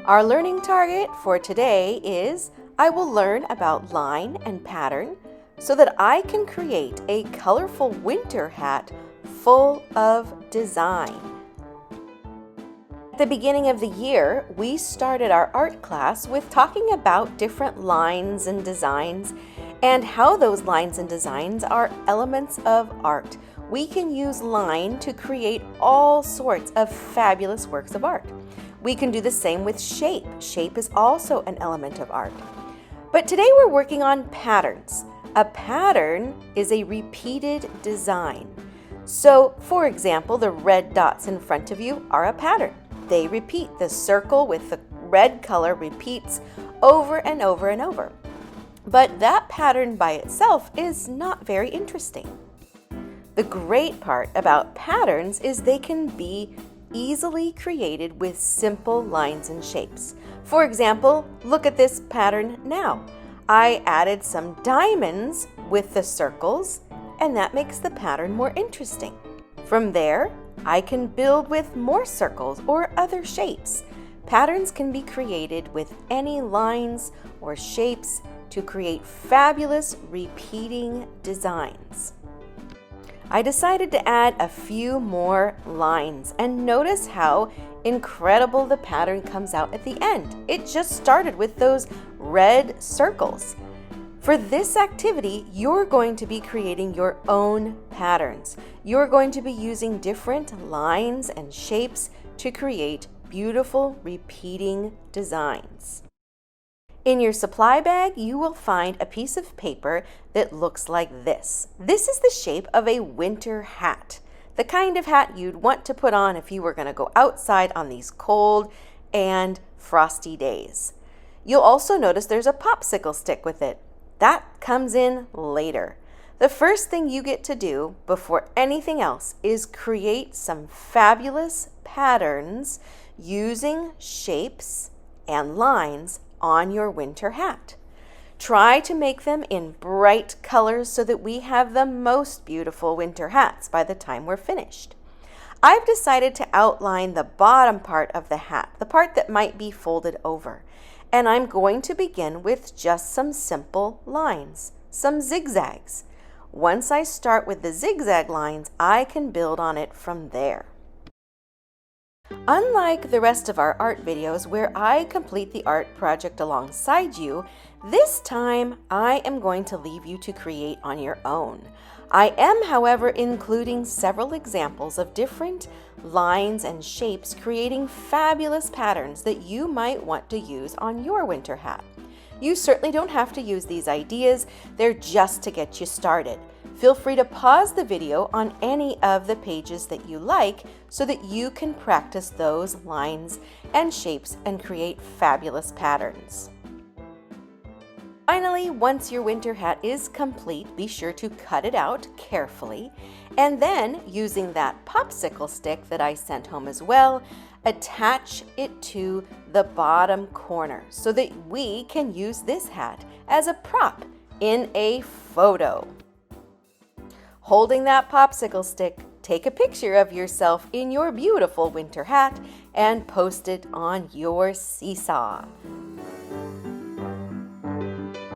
Our learning target for today is I will learn about line and pattern so that I can create a colorful winter hat full of design. At the beginning of the year, we started our art class with talking about different lines and designs and how those lines and designs are elements of art. We can use line to create all sorts of fabulous works of art. We can do the same with shape. Shape is also an element of art. But today we're working on patterns. A pattern is a repeated design. So, for example, the red dots in front of you are a pattern. They repeat. The circle with the red color repeats over and over and over. But that pattern by itself is not very interesting. The great part about patterns is they can be easily created with simple lines and shapes. For example, look at this pattern now. I added some diamonds with the circles, and that makes the pattern more interesting. From there, I can build with more circles or other shapes. Patterns can be created with any lines or shapes to create fabulous repeating designs. I decided to add a few more lines, and notice how incredible the pattern comes out at the end. It just started with those red circles. For this activity, you're going to be creating your own patterns. You're going to be using different lines and shapes to create beautiful repeating designs. In your supply bag, you will find a piece of paper that looks like this. This is the shape of a winter hat, the kind of hat you'd want to put on if you were going to go outside on these cold and frosty days. You'll also notice there's a popsicle stick with it. That comes in later. The first thing you get to do before anything else is create some fabulous patterns using shapes and lines on your winter hat. Try to make them in bright colors so that we have the most beautiful winter hats by the time we're finished. I've decided to outline the bottom part of the hat, the part that might be folded over. And I'm going to begin with just some simple lines, some zigzags. Once I start with the zigzag lines, I can build on it from there. Unlike the rest of our art videos where I complete the art project alongside you, this time I am going to leave you to create on your own. I am, however, including several examples of different lines and shapes creating fabulous patterns that you might want to use on your winter hat. You certainly don't have to use these ideas, they're just to get you started. Feel free to pause the video on any of the pages that you like so that you can practice those lines and shapes and create fabulous patterns. Finally, once your winter hat is complete, be sure to cut it out carefully, and then, using that popsicle stick that I sent home as well, attach it to the bottom corner so that we can use this hat as a prop in a photo. Holding that popsicle stick, take a picture of yourself in your beautiful winter hat and post it on your seesaw.